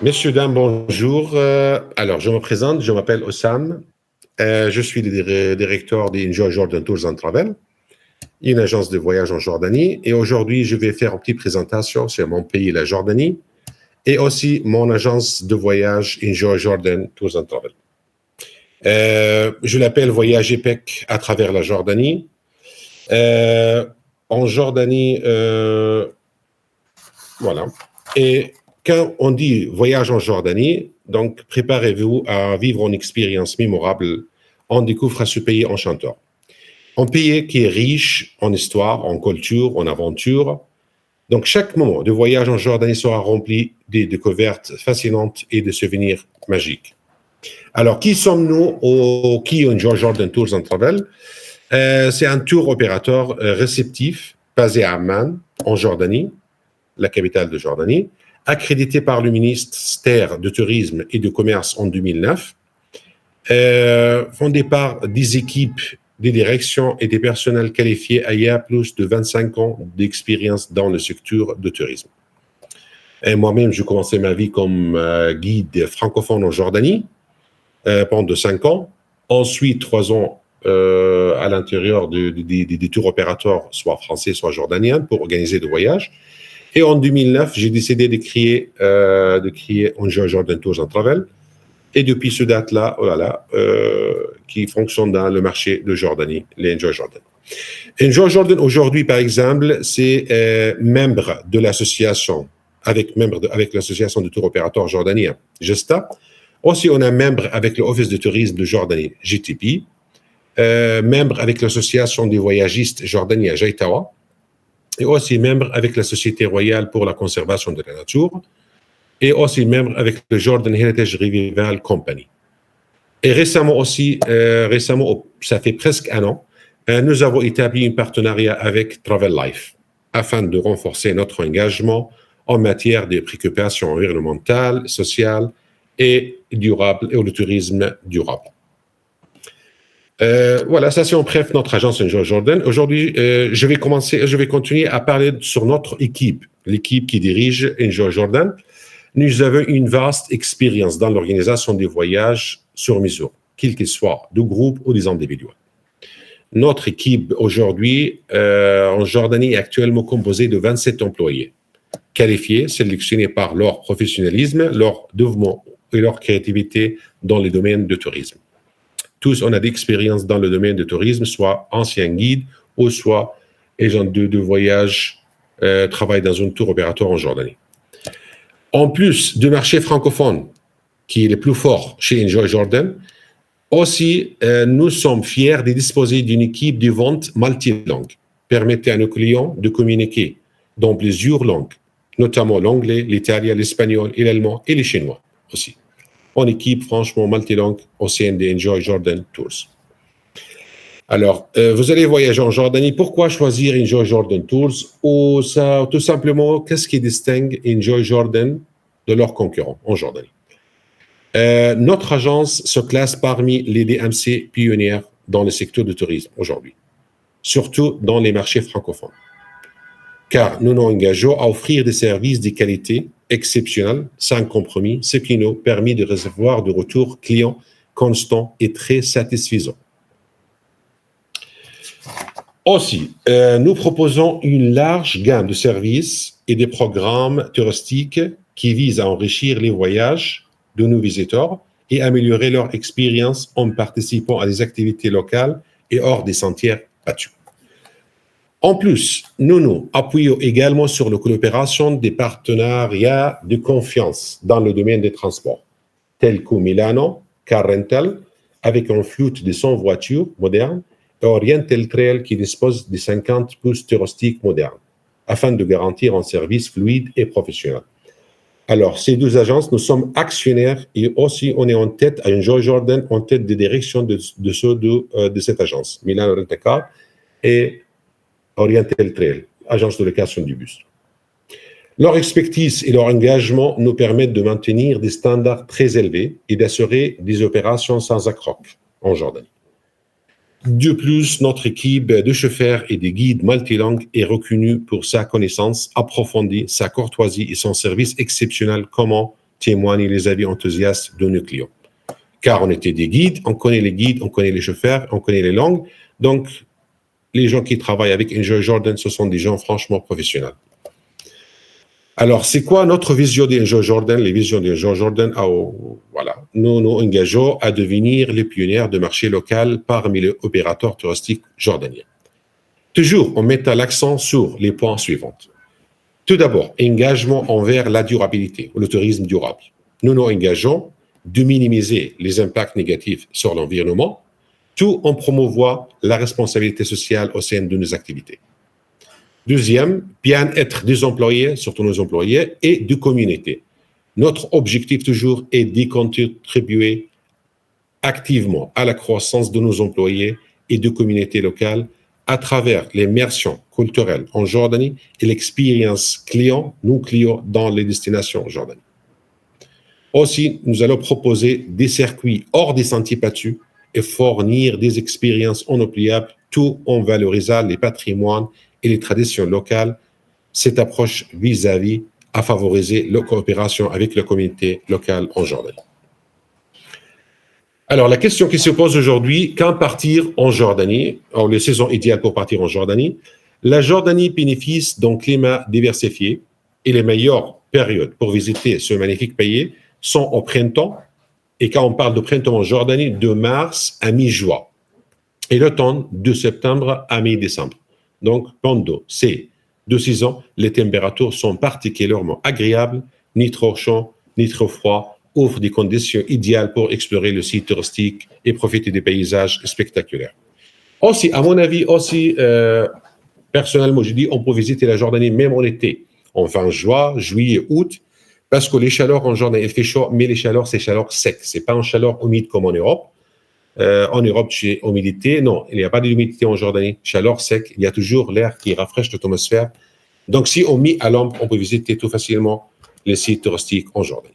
Messieurs, dames, bonjour. Alors, je me présente, je m'appelle Ossam. Je suis le directeur d'Enjoy Jordan Tours and Travel, une agence de voyage en Jordanie. Et aujourd'hui, je vais faire une petite présentation sur mon pays, la Jordanie, et aussi mon agence de voyage Enjoy Jordan Tours and Travel. Je l'appelle Voyage EPEC à travers la Jordanie. En Jordanie, voilà. Et quand on dit voyage en Jordanie, donc préparez-vous à vivre une expérience mémorable. On découvre ce pays enchanteur. Un pays qui est riche en histoire, en culture, en aventure. Donc chaque moment de voyage en Jordanie sera rempli de découvertes fascinantes et de souvenirs magiques. Alors, qui sommes-nous qui Enjoy Jordan Tours and Travel? C'est un tour opérateur réceptif basé à Amman, en Jordanie, la capitale de Jordanie, accrédité par le ministère du Tourisme et du Commerce en 2009, fondé par des équipes, des directions et des personnels qualifiés ayant plus de 25 ans d'expérience dans le secteur du tourisme. Et moi-même, j'ai commencé ma vie comme guide francophone en Jordanie pendant 5 ans. Ensuite, 3 ans à l'intérieur des tours opérateurs, soit français, soit jordaniens, pour organiser des voyages. Et en 2009, j'ai décidé de créer Enjoy Jordan Tours and Travel. Et depuis ce date-là, voilà, qui fonctionne dans le marché de Jordanie, les Enjoy Jordan. Enjoy Jordan, aujourd'hui, par exemple, c'est membre de l'association, avec l'association de tours opérateurs jordaniens, GESTA. Aussi, on est membre avec l'Office de tourisme de Jordanie, GTP. Membre avec l'association des voyagistes jordaniens, Jaitawa. Et aussi membre avec la Société royale pour la conservation de la nature, et aussi membre avec le Jordan Heritage Revival Company. Et récemment aussi, ça fait presque 1 an, nous avons établi un partenariat avec Travel Life afin de renforcer notre engagement en matière de préoccupations environnementales, sociales et durables et le tourisme durable. Voilà, ça c'est en bref notre agence Enjoy Jordan. Aujourd'hui, je vais continuer à parler sur notre équipe, l'équipe qui dirige Enjoy Jordan. Nous avons une vaste expérience dans l'organisation des voyages sur mesure, quel qu'ils soient, de groupe ou des individuels. Notre équipe aujourd'hui en Jordanie est actuellement composée de 27 employés, qualifiés, sélectionnés par leur professionnalisme, leur dévouement et leur créativité dans les domaines du tourisme. Tous, on a d'expérience dans le domaine du tourisme, soit anciens guides ou soit agents de voyage, travaillent dans un tour opérateur en Jordanie. En plus du marché francophone, qui est le plus fort chez Enjoy Jordan, aussi, nous sommes fiers de disposer d'une équipe de vente multilingue, permettant à nos clients de communiquer dans plusieurs langues, notamment l'anglais, l'italien, l'espagnol et l'allemand et les chinois aussi. En équipe, franchement, multilingue au sein de Enjoy Jordan Tours. Alors, vous allez voyager en Jordanie. Pourquoi choisir Enjoy Jordan Tours? Ou ça, tout simplement, qu'est-ce qui distingue Enjoy Jordan de leurs concurrents en Jordanie? Notre agence se classe parmi les DMC pionnières dans le secteur du tourisme aujourd'hui, surtout dans les marchés francophones. Car nous nous engageons à offrir des services de qualité exceptionnelle, sans compromis, ce qui nous permet de recevoir de retours clients constants et très satisfaisants. Aussi, nous proposons une large gamme de services et de programmes touristiques qui visent à enrichir les voyages de nos visiteurs et améliorer leur expérience en participant à des activités locales et hors des sentiers battus. En plus, nous nous appuyons également sur la coopération des partenariats de confiance dans le domaine des transports, tels que Milano, Car Rental, avec un flotte de 100 voitures modernes, et Oriental Trail qui dispose de 50 bus touristiques modernes, afin de garantir un service fluide et professionnel. Alors, ces 2 agences, nous sommes actionnaires et aussi on est en tête, à Enjoy Jordan, en tête de direction de cette agence, Milano Rent a Car et Oriental Trail, agence de location du bus. Leur expertise et leur engagement nous permettent de maintenir des standards très élevés et d'assurer des opérations sans accroc en Jordanie. De plus, notre équipe de chauffeurs et de guides multilingues est reconnue pour sa connaissance approfondie, sa courtoisie et son service exceptionnel, comme en témoignent les avis enthousiastes de nos clients. Car on était des guides, on connaît les guides, on connaît les chauffeurs, on connaît les langues. Donc, les gens qui travaillent avec Enjoy Jordan, ce sont des gens franchement professionnels. Alors, c'est quoi notre vision d'Enjoy Jordan? Les visions d'Enjoy Jordan, voilà. Nous nous engageons à devenir les pionniers de marché local parmi les opérateurs touristiques jordaniens. Toujours en mettant l'accent sur les points suivants. Tout d'abord, engagement envers la durabilité, le tourisme durable. Nous nous engageons de minimiser les impacts négatifs sur l'environnement, tout en promouvant la responsabilité sociale au sein de nos activités. Deuxième, bien-être des employés, surtout nos employés, et de communauté. Notre objectif toujours est de contribuer activement à la croissance de nos employés et de communautés locales à travers l'immersion culturelle en Jordanie et l'expérience client, nous clients, dans les destinations en Jordanie. Aussi, nous allons proposer des circuits hors des sentiers battus et fournir des expériences inoubliables, tout en valorisant les patrimoines et les traditions locales. Cette approche vis-à-vis à favoriser la coopération avec la communauté locale en Jordanie. Alors, la question qui se pose aujourd'hui, quand partir en Jordanie? Alors, les saisons idéales pour partir en Jordanie. La Jordanie bénéficie d'un climat diversifié et les meilleures périodes pour visiter ce magnifique pays sont au printemps. Et quand on parle de printemps en Jordanie, de mars à mi-juin. Et l'automne, de septembre à mi-décembre. Donc, pendant ces 2 saisons, les températures sont particulièrement agréables, ni trop chaud, ni trop froid, offrent des conditions idéales pour explorer le site touristique et profiter des paysages spectaculaires. Aussi, à mon avis, personnellement, je dis, on peut visiter la Jordanie même en été, en fin juin, juillet, août, parce que les chaleurs en Jordanie, il fait chaud, mais les chaleurs, c'est chaleur sec. C'est pas une chaleur humide comme en Europe. En Europe, chez humidité, non, il n'y a pas d'humidité en Jordanie. Chaleur sec, il y a toujours l'air qui rafraîchit l'atmosphère. Donc, si on met à l'ombre, on peut visiter tout facilement les sites touristiques en Jordanie.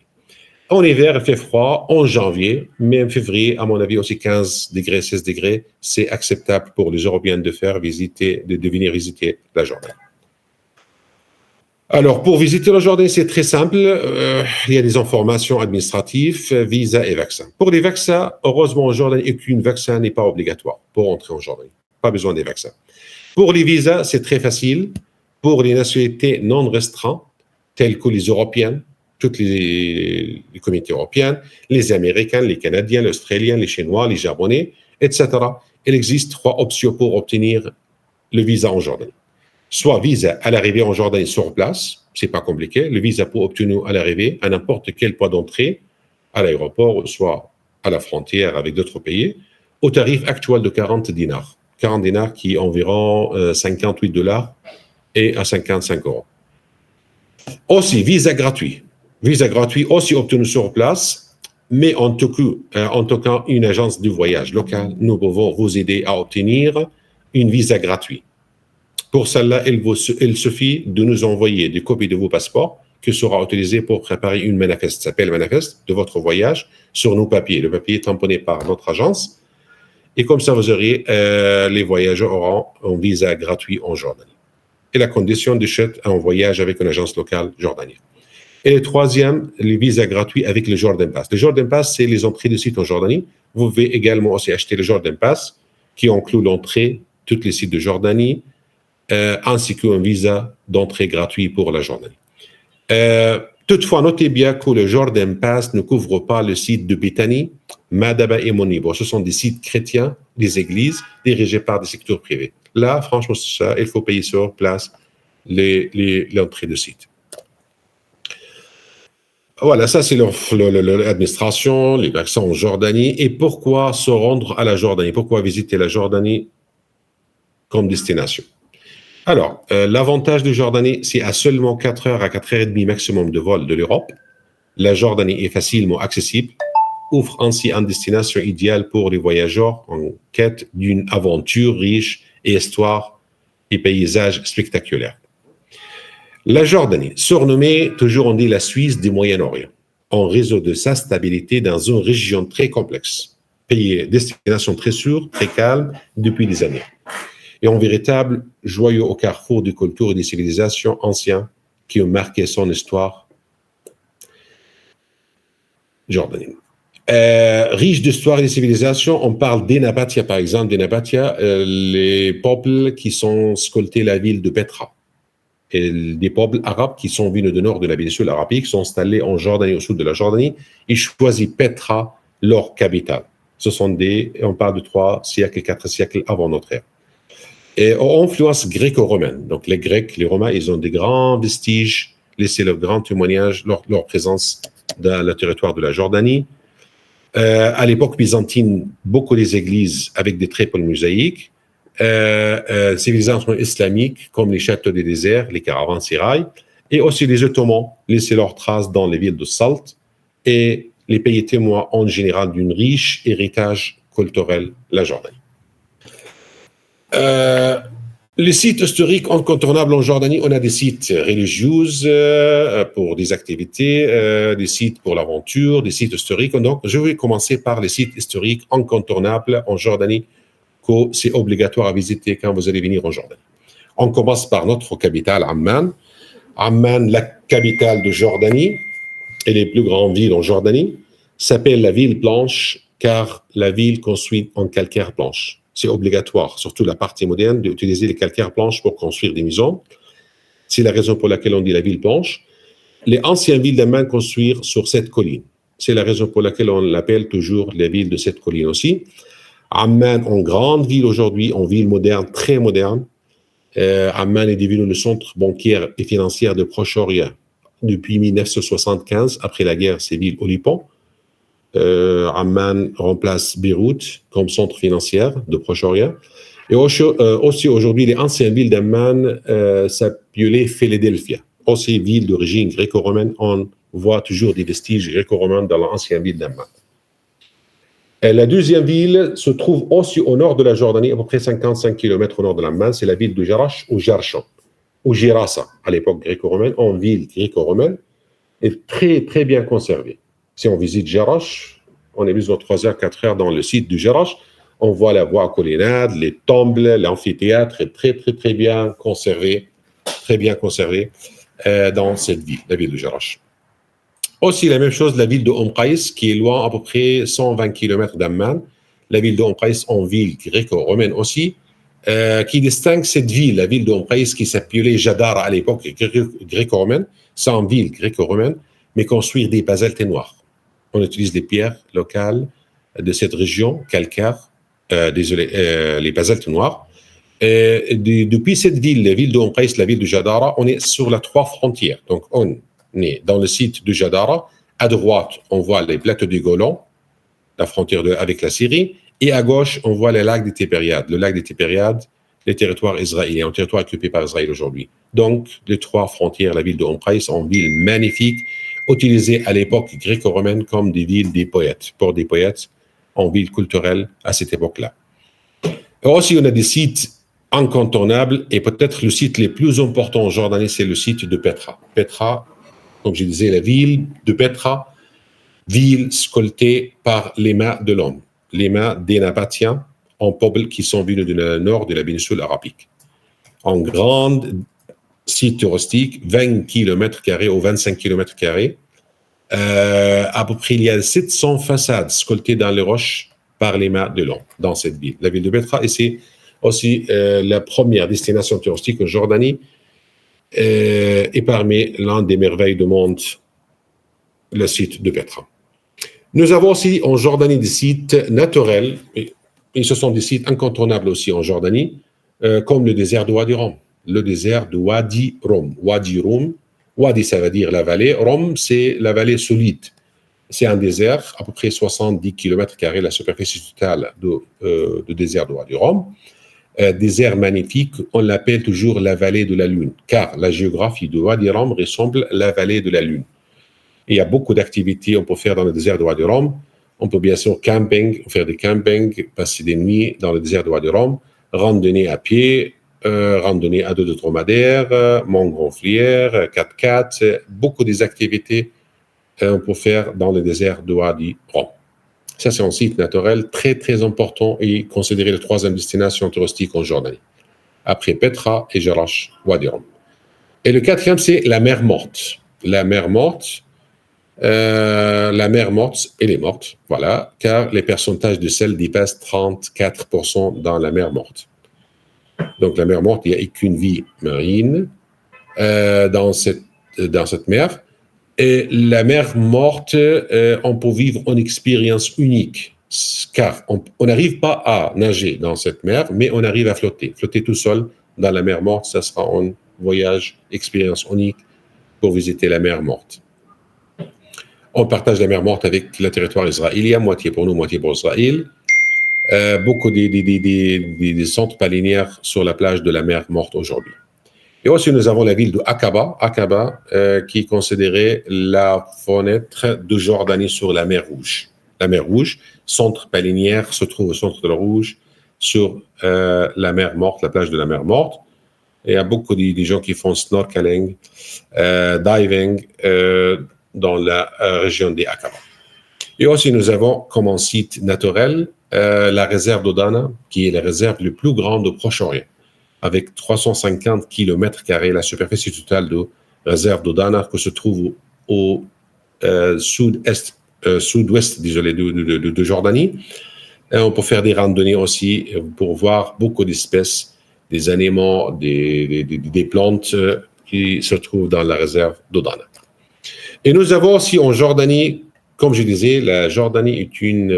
En hiver, il fait froid. En janvier, même février, à mon avis, aussi 15 degrés, 16 degrés, c'est acceptable pour les Européens de venir visiter la Jordanie. Alors, pour visiter la Jordanie, c'est très simple. Il y a des informations administratives, visa et vaccin. Pour les vaccins, heureusement, en Jordanie, aucun vaccin n'est pas obligatoire pour entrer en Jordanie. Pas besoin des vaccins. Pour les visas, c'est très facile. Pour les nationalités non restreintes, telles que les Européennes, toutes les communautés européennes, les Américains, les Canadiens, les Australiens, les Chinois, les Japonais, etc. Il existe 3 options pour obtenir le visa en Jordanie. Soit visa à l'arrivée en Jordanie sur place, c'est pas compliqué. Le visa pour obtenir à l'arrivée à n'importe quel point d'entrée, à l'aéroport, soit à la frontière avec d'autres pays, au tarif actuel de 40 dinars. 40 dinars qui est environ $58 et à 55 €. Aussi, visa gratuit. Visa gratuit aussi obtenu sur place, mais en tout cas, une agence de voyage locale, nous pouvons vous aider à obtenir une visa gratuite. Pour cela, il suffit de nous envoyer des copies de vos passeports qui sera utilisé pour préparer une manifeste, ça s'appelle manifeste de votre voyage sur nos papiers. Le papier est tamponné par notre agence et comme ça, vous aurez, les voyageurs auront un visa gratuit en Jordanie. Et la condition de chute en voyage avec une agence locale jordanienne. Et le troisième, les visas gratuits avec le Jordan Pass. Le Jordan Pass, c'est les entrées de sites en Jordanie. Vous pouvez également aussi acheter le Jordan Pass qui inclut l'entrée, tous les sites de Jordanie, ainsi qu'un visa d'entrée gratuit pour la Jordanie. Toutefois, notez bien que le Jordan Pass ne couvre pas le site de Bethany, Madaba et Monibo. Ce sont des sites chrétiens, des églises dirigées par des secteurs privés. Là, franchement, ça, il faut payer sur place l'entrée de site. Voilà, ça c'est l'administration, les vaccins en Jordanie. Et pourquoi se rendre à la Jordanie? Pourquoi visiter la Jordanie comme destination? Alors, l'avantage de Jordanie, c'est à seulement 4 heures à 4h30 maximum de vol de l'Europe. La Jordanie est facilement accessible, offre ainsi une destination idéale pour les voyageurs en quête d'une aventure riche et histoire et paysages spectaculaires. La Jordanie, surnommée, toujours on dit la Suisse du Moyen-Orient, en raison de sa stabilité dans une région très complexe. pays, destination très sûre, très calme depuis des années. Et un véritable joyau au carrefour des cultures et des civilisations anciennes qui ont marqué son histoire jordanienne. Riche d'histoire et de civilisation, on parle des Nabatéens, par exemple, des Nabatéens, les peuples qui sont sculptés la ville de Petra. Et des peuples arabes qui sont venus du nord de la péninsule arabique, qui sont installés en Jordanie, au sud de la Jordanie, ils choisissent Petra, leur capitale. Ce sont on parle de 3 siècles, 4 siècles avant notre ère. Et influence gréco-romaine. Donc les Grecs, les Romains, ils ont des grands vestiges, laissé leur grand témoignage, leur présence dans le territoire de la Jordanie. À l'époque byzantine, beaucoup des églises avec des triples mosaïques. Civilisations islamiques comme les châteaux des déserts, les caravansérails, et aussi les Ottomans laissaient leurs traces dans les villes de Salt, et les pays témoins en général d'un riche héritage culturel, la Jordanie. Les sites historiques incontournables en Jordanie, on a des sites religieux pour des activités, des sites pour l'aventure, des sites historiques. Donc, je vais commencer par les sites historiques incontournables en Jordanie que c'est obligatoire à visiter quand vous allez venir en Jordanie. On commence par notre capitale, Amman. Amman, la capitale de Jordanie, et les plus grandes villes en Jordanie, s'appelle la ville blanche car la ville construite en calcaire blanche. C'est obligatoire, surtout la partie moderne, d'utiliser les calcaires blanches pour construire des maisons. C'est la raison pour laquelle on dit la ville blanche. Les anciennes villes d'Amman construisent sur cette colline. C'est la raison pour laquelle on l'appelle toujours la ville de cette colline aussi. Amman, en grande ville aujourd'hui, en ville moderne, très moderne. Amman est devenu le centre bancaire et financier de Proche-Orient depuis 1975, après la guerre civile au Liban. Amman remplace Beyrouth comme centre financier de Proche-Orient. Et aussi aujourd'hui, les anciennes villes d'Amman s'appelaient Philadelphia. Aussi ville d'origine gréco-romaine, on voit toujours des vestiges gréco-romains dans l'ancienne ville d'Amman. La deuxième ville se trouve aussi au nord de la Jordanie, à peu près 55 km au nord de l'Amman, c'est la ville de Jerash ou Jarshan, ou Gerasa, à l'époque gréco-romaine, en ville gréco-romaine, est très, très bien conservée. Si on visite Jerash, on est besoin de 3 heures, 4 heures dans le site de Jerash, on voit la voie collinade, les tombes, l'amphithéâtre est très, très, très bien conservé, dans cette ville, la ville de Jerash. Aussi, la même chose, la ville de Qais, qui est loin à peu près 120 km d'Amman. La ville de Qais, en ville gréco-romaine aussi, qui distingue cette ville, la ville de Qais, qui s'appelait Jadara à l'époque gréco-romaine. C'est une ville gréco-romaine, mais construire des basaltes noirs. On utilise les pierres locales de cette région, calcaire, les basaltes noirs. Depuis cette ville, la ville de Qais, la ville de Jadara, on est sur les 3 frontières. Donc, on est dans le site de Jadara. À droite, on voit les plateaux du Golan, la frontière avec la Syrie, et à gauche, on voit le lac des Tibériades. Le lac des Tibériades, les territoires israéliens, un territoire occupé par Israël aujourd'hui. Donc, les 3 frontières, la ville de Qais, sont une ville magnifique, utilisée à l'époque gréco-romaine comme des villes des poètes, pour des poètes, en ville culturelle à cette époque-là. Et aussi, on a des sites incontournables, et peut-être le site le plus important en Jordanie, c'est le site de Petra. Petra, comme je disais, la ville de Petra, ville sculptée par les mains de l'homme, les mains des Nabatéens, en peuple qui sont venus du nord de la péninsule arabique. En grand site touristique, 20 km² ou 25 km², à peu près il y a 700 façades sculptées dans les roches par les mains de l'homme dans cette ville, la ville de Petra, et c'est aussi la première destination touristique en Jordanie, et parmi l'un des merveilles du monde, le site de Petra. Nous avons aussi en Jordanie des sites naturels, et ce sont des sites incontournables aussi en Jordanie, comme le désert de Wadi Rum. Le désert de Wadi Rum. Wadi Rum, Wadi ça veut dire la vallée, Rum c'est la vallée solide. C'est un désert, à peu près 70 km², la superficie totale du désert de Wadi Rum. Désert magnifique, on l'appelle toujours la vallée de la Lune, car la géographie de Wadi Rum ressemble à la vallée de la Lune. Il y a beaucoup d'activités qu'on peut faire dans le désert de Wadi Rum. On peut bien sûr faire des campings, passer des nuits dans le désert de Wadi Rum, randonnée à pied, randonnée à dos de dromadaire, montgolfière, 4x4, beaucoup des activités on peut faire dans le désert de Wadi Rum. Ça, c'est un site naturel très, très important et considéré la troisième destination touristique en Jordanie, après Petra et Jerash, Wadi Rum. Et le quatrième, c'est la mer Morte. La mer Morte, elle est morte, voilà, car les pourcentages de sel dépassent 34% dans la mer Morte. Donc, la mer Morte, il n'y a aucune vie marine dans cette mer. Et la mer Morte, on peut vivre une expérience unique, car on n'arrive pas à nager dans cette mer, mais on arrive à flotter. Flotter tout seul dans la mer Morte, ça sera un voyage, expérience unique pour visiter la mer Morte. On partage la mer Morte avec le territoire israélien, moitié pour nous, moitié pour Israël. Beaucoup des centres balnéaires sur la plage de la mer Morte aujourd'hui. Et aussi, nous avons la ville de Aqaba, qui est considérée la fenêtre de Jordanie sur la mer Rouge. La mer Rouge, centre balnéaire, se trouve au centre de la Rouge, sur la mer Morte, la plage de la mer Morte. Et il y a beaucoup de gens qui font snorkeling, diving dans la région des Aqaba. Et aussi, nous avons comme un site naturel la réserve d'Odana, qui est la réserve la plus grande au Proche-Orient, avec 350 km², la superficie totale de réserve d'Odana, qui se trouve au sud-ouest de Jordanie. Et on peut faire des randonnées aussi pour voir beaucoup d'espèces, des animaux, des plantes qui se trouvent dans la réserve d'Odana. Et nous avons aussi en Jordanie, comme je disais, la Jordanie est une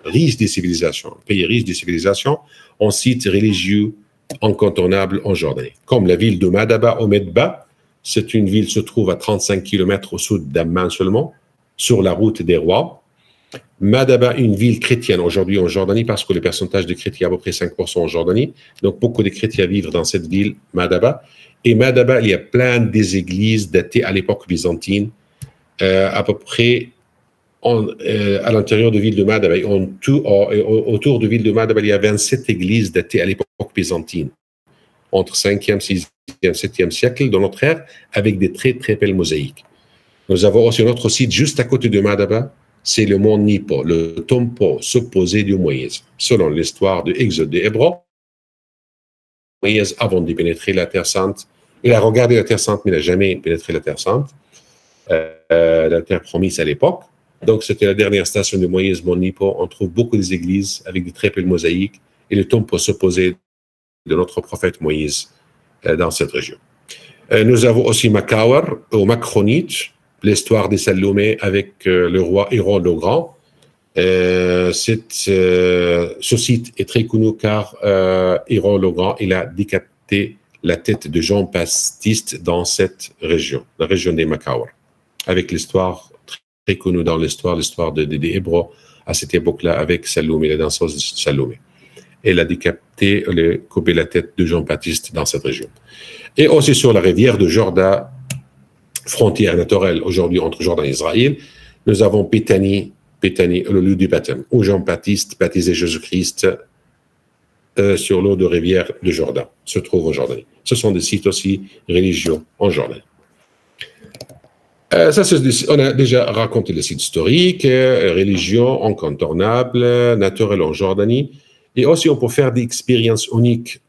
riche des civilisations, un pays riche des civilisations, un site religieux incontournable en Jordanie. Comme la ville de Madaba au Medba, c'est une ville qui se trouve à 35 km au sud d'Amman seulement, sur la route des rois. Madaba, une ville chrétienne aujourd'hui en Jordanie, parce que le pourcentage de chrétiens est à peu près 5% en Jordanie. Donc, beaucoup de chrétiens vivent dans cette ville, Madaba. Et Madaba, il y a plein des églises datées à l'époque byzantine, à peu près à l'intérieur de la ville de Madaba. Autour de la ville de Madaba, il y a 27 églises datées à l'époque byzantine, entre 5e, 6e, 7e siècle de notre ère, avec des très, très belles mosaïques. Nous avons aussi notre site juste à côté de Madaba, c'est le mont Nipo, le tombeau supposé de Moïse. Selon l'histoire de Exode des Hébreux, Moïse, avant de pénétrer la Terre Sainte, il a regardé la Terre Sainte, mais il n'a jamais pénétré la Terre Sainte, la Terre promise à l'époque. Donc, c'était la dernière station de Moïse, Mont Nipo. On trouve beaucoup des églises avec des très belles mosaïques et le tombeau supposé de notre prophète Moïse dans cette région. Nous avons aussi Makawar, ou Macronite, l'histoire des Salomé avec le roi Héron le Grand. Ce site est très connu car Héron le Grand, il a décapité la tête de Jean-Baptiste dans cette région, la région des Makawar, avec l'histoire très connue dans l'histoire des Hébreux à cette époque-là avec Salomé, la danseuse Salomé. Elle a décapité, coupé la tête de Jean-Baptiste dans cette région. Et aussi sur la rivière de Jordan, frontière naturelle aujourd'hui entre Jordan et Israël, nous avons Béthanie, le lieu du baptême, où Jean-Baptiste baptisait Jésus-Christ sur l'eau de rivière de Jordan, se trouve en Jordanie. Ce sont des sites aussi religieux en Jordanie. On a déjà raconté les sites historiques, religieux, incontournables, naturels en Jordanie. Et aussi, on peut faire des expériences uniques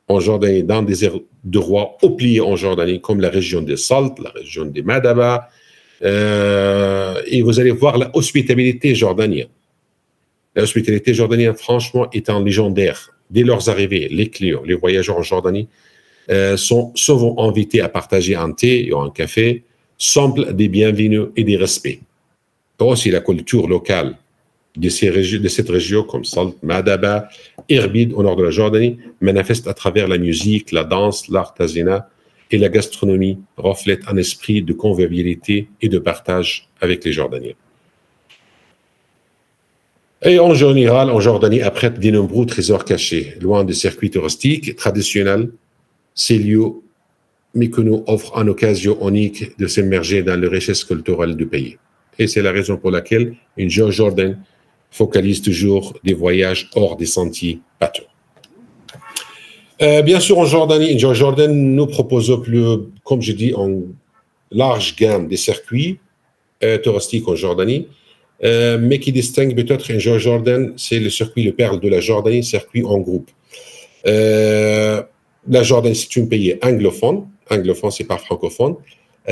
en Jordanie, dans des aires de rois oubliés en Jordanie, comme la région des Salt, la région des Madaba. Et vous allez voir la hospitalité jordanienne. La hospitalité jordanienne, franchement, étant légendaire. Dès leur arrivée, les clients, les voyageurs en Jordanie sont souvent invités à partager un thé ou un café, semblent des bienvenus et des respects. Aussi, la culture locale de cette région, comme Salt, Madaba, Irbid, au nord de la Jordanie, manifeste à travers la musique, la danse, l'artisanat et la gastronomie, reflète un esprit de convivialité et de partage avec les Jordaniens. Et en général, en Jordanie, abrite de nombreux trésors cachés, loin des circuits touristiques traditionnels. Ces lieux méconnus offrent une occasion unique de s'immerger dans les richesses culturelles du pays. Et c'est la raison pour laquelle une Jordan focalise toujours des voyages hors des sentiers bateaux. Bien sûr, en Jordanie, Jordan nous propose comme je dis, une large gamme de circuits touristiques en Jordanie. mais qui distingue peut-être un Jordan, c'est le circuit Le Perle de la Jordanie, circuit en groupe. La Jordanie, c'est un pays anglophone. Anglophone, c'est pas francophone.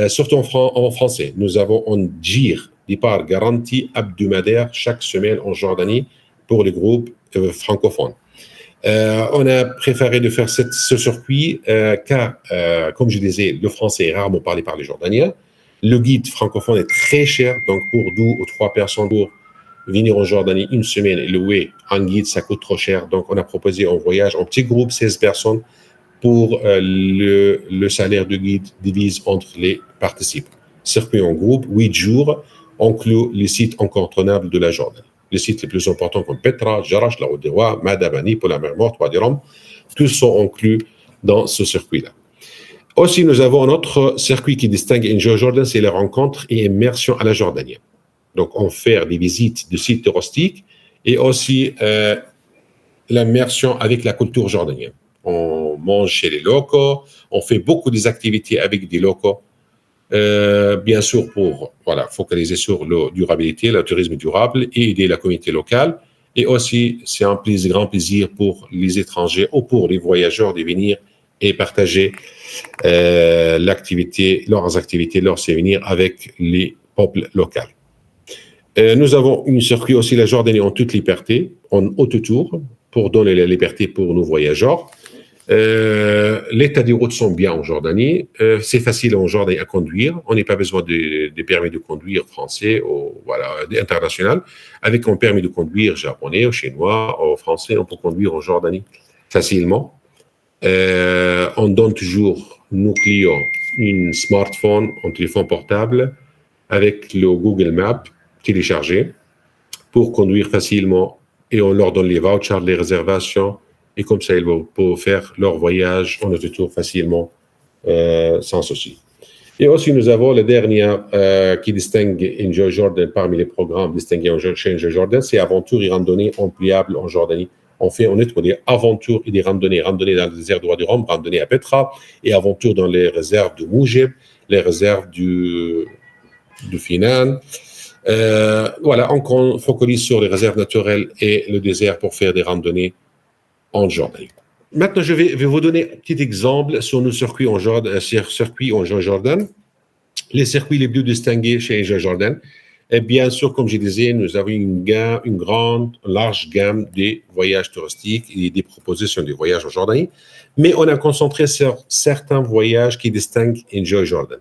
Surtout en français. Nous avons un GIR, départ garanti hebdomadaire chaque semaine en Jordanie pour les groupes francophones. On a préféré de faire ce circuit car, comme je disais, le français est rarement parlé par les Jordaniens. Le guide francophone est très cher, donc pour 2 ou 3 personnes pour venir en Jordanie une semaine et louer un guide, ça coûte trop cher. Donc, on a proposé un voyage en petit groupe, 16 personnes, pour le salaire de guide divise entre les participants. Circuit en groupe, 8 jours, inclut les sites incontournables de la Jordanie. Les sites les plus importants comme Petra, Jarash, la Route des Rois, Madabani, pour la mer Morte, Wadi Rum, tous sont inclus dans ce circuit-là. Aussi, nous avons un autre circuit qui distingue Enjoy c'est les rencontres et immersions à la Jordanie. Donc, on fait des visites de sites touristiques et aussi l'immersion avec la culture jordanienne. On mange chez les locaux, on fait beaucoup des activités avec des locaux, bien sûr pour focaliser sur la durabilité, le tourisme durable et aider la communauté locale. Et aussi, c'est un grand plaisir pour les étrangers ou pour les voyageurs de venir et partager leurs activités, leurs souvenirs avec les peuples locaux. Nous avons un circuit aussi, la Jordanie en toute liberté, en autotour, pour donner la liberté pour nos voyageurs. L'état des routes sont bien en Jordanie. C'est facile en Jordanie à conduire. On n'a pas besoin de permis de conduire français ou international. Avec un permis de conduire japonais ou chinois ou français, on peut conduire en Jordanie facilement. On donne toujours nos clients un smartphone, un téléphone portable avec le Google Maps téléchargé pour conduire facilement et on leur donne les vouchers, les réservations et comme ça, ils peuvent faire leur voyage en autotour facilement, sans souci. Et aussi, nous avons le dernier qui distingue Enjoy Jordan parmi les programmes distingués chez Enjoy Jordan, c'est Aventure et randonnée employable en Jordanie. On fait des aventures et des randonnées dans le désert de Wadi Rum, randonnée à Petra et aventure dans les réserves de Moujib, les réserves du Finan. On focalise sur les réserves naturelles et le désert pour faire des randonnées en Jordanie. Maintenant, je vais vous donner un petit exemple sur nos circuits en Jordan. Les circuits les plus distingués chez Enjoy Jordan. Et bien sûr, comme je disais, nous avons une large gamme des voyages touristiques et des propositions de voyages en Jordanie. Mais on a concentré sur certains voyages qui distinguent Enjoy Jordan.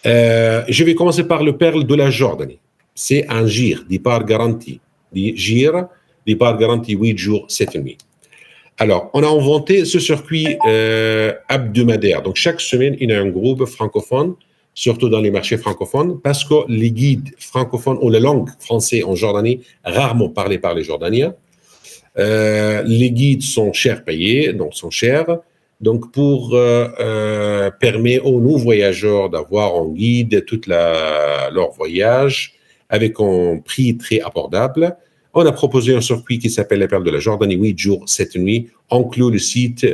Je vais commencer par le Perle de la Jordanie. C'est un GIR, départ garanti. GIR, départ garanti 8 jours, 7 nuits. Alors, on a inventé ce circuit hebdomadaire. Donc, chaque semaine, il y a un groupe francophone, surtout dans les marchés francophones, parce que les guides francophones ou la langue française en Jordanie, rarement parlée par les Jordaniens. Les guides sont chers payés, donc sont chers. Donc, pour permettre aux nouveaux voyageurs d'avoir un guide tout leur voyage avec un prix très abordable, on a proposé un circuit qui s'appelle les Perles de la Jordanie, 8 jours, 7 nuits, inclut le site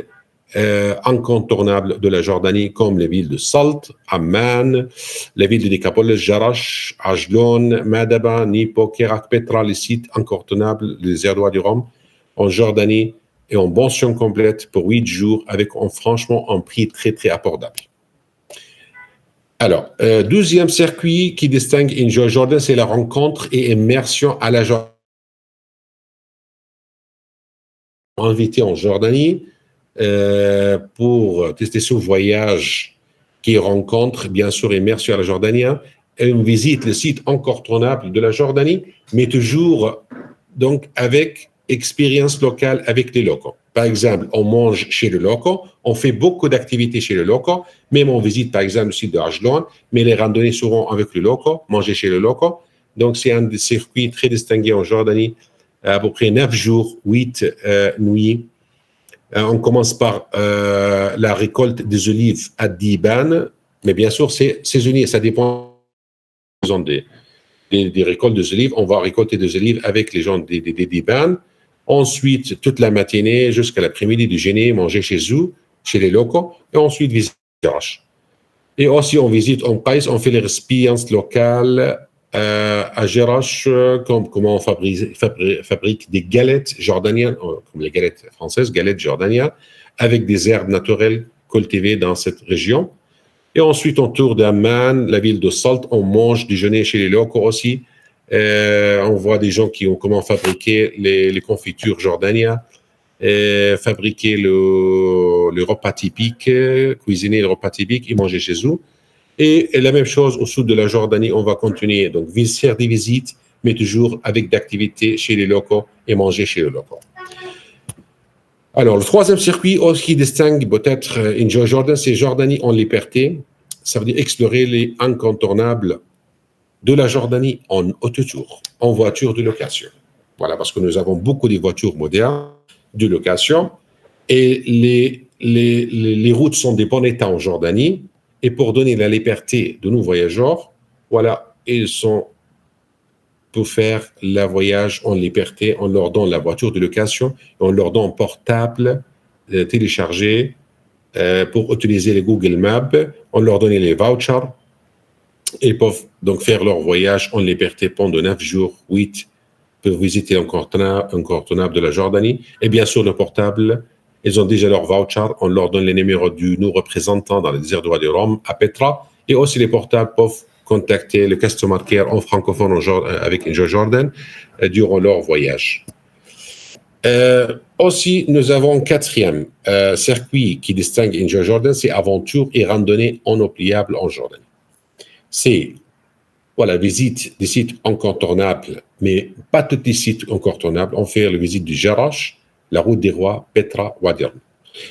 incontournable de la Jordanie, comme les villes de Salt, Amman, les villes de Décapolis, Jarash, Ajlon, Madaba, Nipo, Kerak, Petra, les sites incontournables, les Erdois du Rhum, en Jordanie, et en pension complète pour 8 jours, avec franchement un prix très, très abordable. Alors, deuxième circuit qui distingue Enjoy Jordan, c'est la rencontre et immersion à la Jordanie. Invité en Jordanie pour tester ce voyage qui rencontre, bien sûr, immersion à la Jordanie, et on visite le site incontournable de la Jordanie, mais toujours donc avec expérience locale avec les locaux. Par exemple, on mange chez les locaux, on fait beaucoup d'activités chez les locaux, même on visite par exemple le site de Ajlon, mais les randonnées seront avec les locaux, manger chez les locaux. Donc, c'est un des circuits très distingués en Jordanie, à peu près 9 jours, 8 nuits. On commence par la récolte des olives à Diban, mais bien sûr, c'est saisonnier, ça dépend des récoltes des olives. On va récolter des olives avec les gens des Diban. Ensuite, toute la matinée jusqu'à l'après-midi, déjeuner, manger chez eux, chez les locaux, et ensuite visiter Jarash. Et aussi, on visite on fait les expériences locales à Jerash, comment on fabrique des galettes jordaniennes, comme les galettes françaises, galettes jordaniennes, avec des herbes naturelles cultivées dans cette région. Et ensuite, autour d'Amman, la ville de Salt, on mange déjeuner chez les locaux aussi. On voit des gens qui ont comment fabriquer les confitures jordaniennes, fabriquer le repas typique, cuisiner le repas typique et manger chez eux. Et la même chose au sud de la Jordanie, on va continuer. Donc, faire des visites, mais toujours avec d'activités chez les locaux et manger chez les locaux. Alors, le troisième circuit qui distingue peut-être Enjoy Jordan, c'est Jordanie en liberté. Ça veut dire explorer les incontournables de la Jordanie en autotour, en voiture de location. Voilà, parce que nous avons beaucoup de voitures modernes de location et les routes sont de bon état en Jordanie. Et pour donner la liberté de nos voyageurs, voilà, ils sont pour faire le voyage en liberté, on leur donne la voiture de location, on leur donne un portable téléchargé pour utiliser les Google Maps, on leur donne les vouchers, ils peuvent donc faire leur voyage en liberté pendant 9 jours, 8, pour visiter un incontournable de la Jordanie. Et bien sûr, le portable, ils ont déjà leur voucher, on leur donne les numéros de nos représentants dans le désert de Wadi Rum, à Petra, et aussi les portables peuvent contacter le customer care en francophone avec Enjoy Jordan durant leur voyage. Aussi, nous avons un quatrième circuit qui distingue Enjoy Jordan, c'est aventure et randonnée en eau pliable en Jordanie. C'est voilà, visite des sites incontournables, mais pas tous les sites incontournables. On fait la visite du Jerash, la route des rois, Petra, Wadi Rum.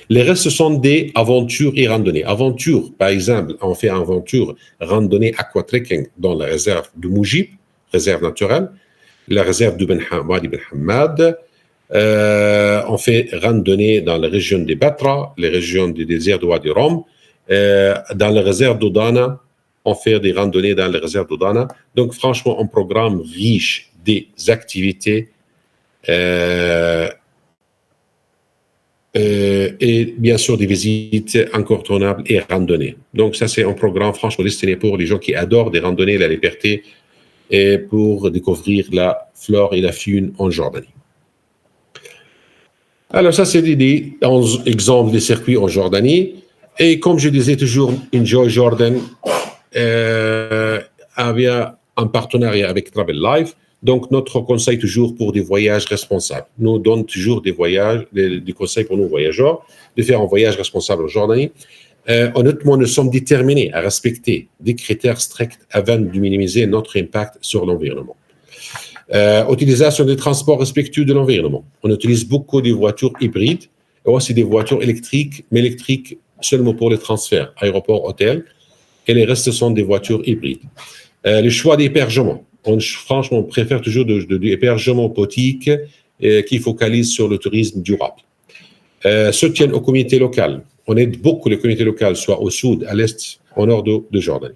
Les restes, ce sont des aventures et randonnées. Aventure, par exemple, on fait aventure, randonnée aquatrekking dans la réserve de Moujib, réserve naturelle, la réserve de Wadi Ben Hamad. On fait randonnée dans la région des Batra, les régions du désert de Wadi Rum. Dans la réserve d'Odana, on fait des randonnées dans la réserve d'Odana. Donc, franchement, un programme riche des activités et bien sûr des visites incontournables et randonnées. Donc ça, c'est un programme franchement destiné pour les gens qui adorent des randonnées, la liberté et pour découvrir la flore et la faune en Jordanie. Alors ça, c'est des 11 exemples des circuits en Jordanie. Et comme je disais toujours, Enjoy Jordan avait un partenariat avec Travel Life. Donc, notre conseil toujours pour des voyages responsables. Nous donne toujours des conseils pour nos voyageurs de faire un voyage responsable en Jordanie. Honnêtement, nous sommes déterminés à respecter des critères stricts afin de minimiser notre impact sur l'environnement. Utilisation des transports respectueux de l'environnement. On utilise beaucoup de voitures hybrides et aussi des voitures électriques, mais électriques seulement pour les transferts, aéroport, hôtel, et les restes sont des voitures hybrides. Le choix d'hébergement. Franchement, on préfère toujours de l'hébergement boutique qui focalise sur le tourisme durable. Soutien aux communautés locales. On aide beaucoup les communautés locales, soit au sud, à l'est, au nord de Jordanie.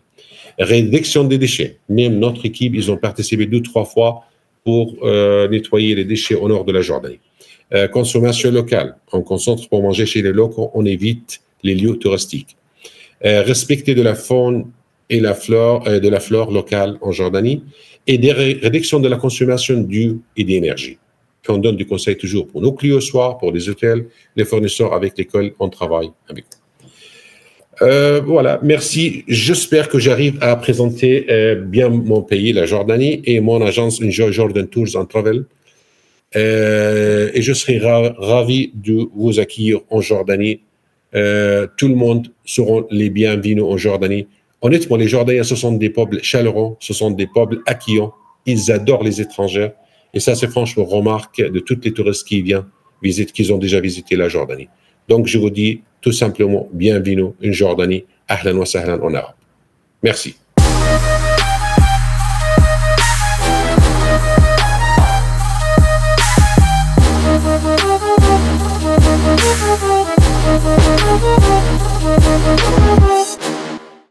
Réduction des déchets. Même notre équipe, ils ont participé 2-3 fois pour nettoyer les déchets au nord de la Jordanie. Consommation locale. On concentre pour manger chez les locaux, on évite les lieux touristiques. Respecter de la faune et de la flore locale en Jordanie et des réductions de la consommation d'eau et d'énergie. On donne du conseil toujours pour nos clients, soir, pour les hôtels, les fournisseurs avec lesquels on travaille avec. Voilà, merci. J'espère que j'arrive à présenter bien mon pays, la Jordanie, et mon agence Enjoy Jordan Tours and Travel. Et je serai ravi de vous accueillir en Jordanie. Tout le monde seront les bienvenus en Jordanie. Honnêtement, les Jordaniens, ce sont des peuples chaleureux, ce sont des peuples accueillants. Ils adorent les étrangers. Et ça, c'est franchement remarque de tous les touristes qui viennent qui ont déjà visité la Jordanie. Donc, je vous dis tout simplement, bienvenue en Jordanie. Ahlan wa sahlan en arabe. Merci.